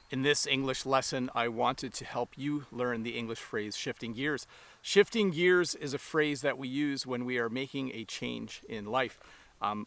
In this English lesson, I wanted to help you learn the English phrase shifting gears. Shifting gears is a phrase that we use when we are making a change in life.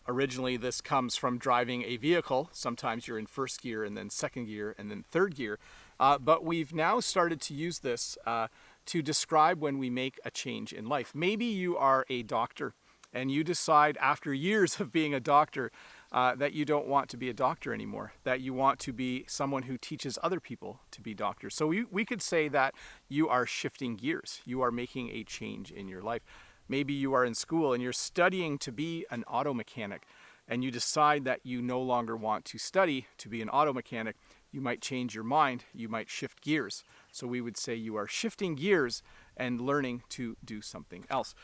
Originally, this comes from driving a vehicle. Sometimes you're in first gear and then second gear and then third gear. But we've now started to use this to describe when we make a change in life. Maybe you are a doctor and you decide after years of being a doctor that you don't want to be a doctor anymore, that you want to be someone who teaches other people to be doctors. So we could say that you are shifting gears. You are making a change in your life. Maybe you are in school and you're studying to be an auto mechanic, and you decide that you no longer want to study to be an auto mechanic. You might change your mind. You might shift gears. So we would say you are shifting gears and learning to do something else.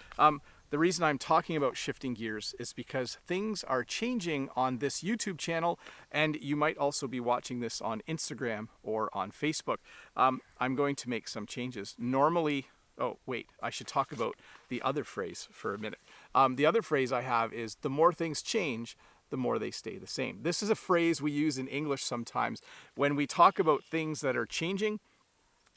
The reason I'm talking about shifting gears is because things are changing on this YouTube channel, and you might also be watching this on Instagram or on Facebook. I'm going to make some changes. Normally, oh wait, I should talk about the other phrase for a minute. The other phrase I have is the more things change, the more they stay the same. This is a phrase we use in English sometimes when we talk about things that are changing.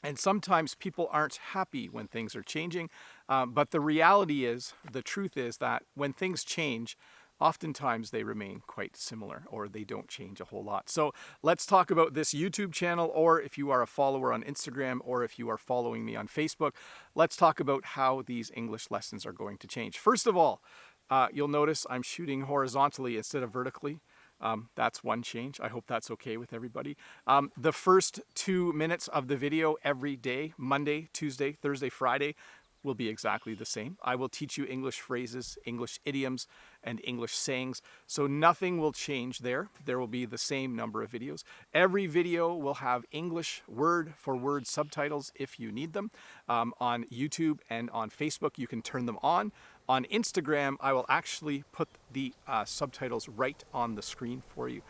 And sometimes people aren't happy when things are changing, but the reality is, the truth is that when things change, oftentimes they remain quite similar, or they don't change a whole lot. So let's talk about this YouTube channel, or if you are a follower on Instagram, or if you are following me on Facebook, let's talk about how these English lessons are going to change. First of all, you'll notice I'm shooting horizontally instead of vertically. That's one change. I hope that's okay with everybody. The first 2 minutes of the video every day, Monday, Tuesday, Thursday, Friday, will be exactly the same. I will teach you English phrases, English idioms, and English sayings. So nothing will change there. There will be the same number of videos. Every video will have English word for word subtitles if you need them. On YouTube and on Facebook, you can turn them on. On Instagram, I will actually put the subtitles right on the screen for you.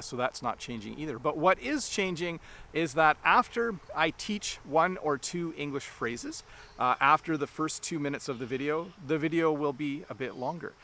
So that's not changing either. But what is changing is that after I teach 1 or 2 English phrases, after the first 2 minutes of the video will be a bit longer.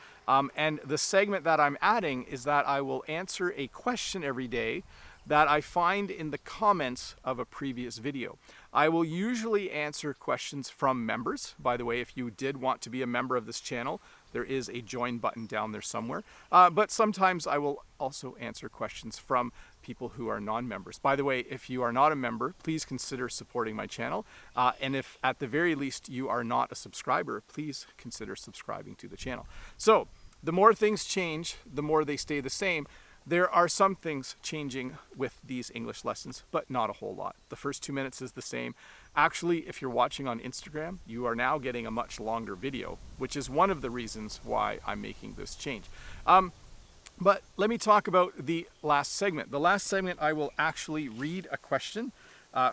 And the segment that I'm adding is that I will answer a question every day that I find in the comments of a previous video. I will usually answer questions from members. By the way, if you did want to be a member of this channel, there is a join button down there somewhere. But sometimes I will also answer questions from people who are non-members. By the way, if you are not a member, please consider supporting my channel. And if at the very least you are not a subscriber, please consider subscribing to the channel. So the more things change, the more they stay the same. There are some things changing with these English lessons, but not a whole lot. The first 2 minutes is the same. Actually, if you're watching on Instagram, you are now getting a much longer video, which is one of the reasons why I'm making this change. But let me talk about the last segment. The last segment, I will actually read a question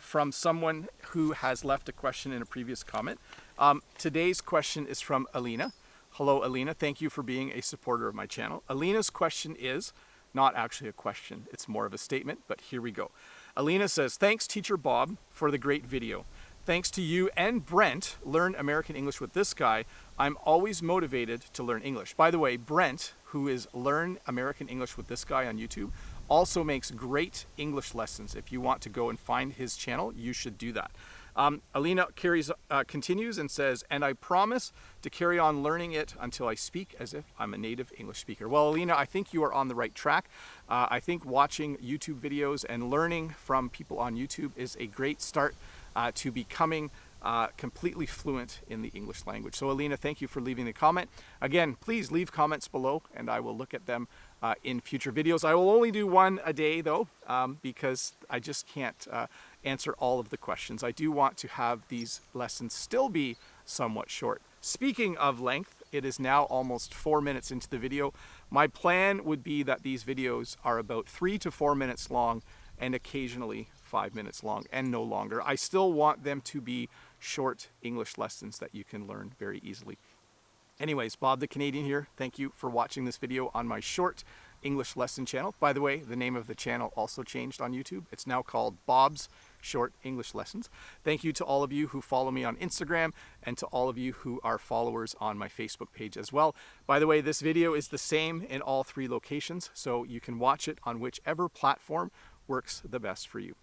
from someone who has left a question in a previous comment. Today's question is from Alina. Hello, Alina. Thank you for being a supporter of my channel. Alina's question is not actually a question, it's more of a statement, but here we go. Alina says, thanks Teacher Bob for the great video. Thanks to you and Brent, Learn American English with This Guy, I'm always motivated to learn English. By the way, Brent, who is Learn American English with This Guy on YouTube, also makes great English lessons. If you want to go and find his channel, you should do that. Alina continues and says, and I promise to carry on learning it until I speak as if I'm a native English speaker. Well, Alina, I think you are on the right track. I think watching YouTube videos and learning from people on YouTube is a great start to becoming completely fluent in the English language. So Alina, thank you for leaving the comment. Again, please leave comments below and I will look at them in future videos. I will only do one a day though, because I just can't answer all of the questions. I do want to have these lessons still be somewhat short. Speaking of length, it is now almost 4 minutes into the video. My plan would be that these videos are about 3 to 4 minutes long and occasionally 5 minutes long and no longer. I still want them to be short English lessons that you can learn very easily. Anyways, Bob the Canadian here. Thank you for watching this video on my short English lesson channel. By the way, the name of the channel also changed on YouTube. It's now called Bob's Short English Lessons. Thank you to all of you who follow me on Instagram and to all of you who are followers on my Facebook page as well. By the way, this video is the same in all 3 locations, so you can watch it on whichever platform works the best for you.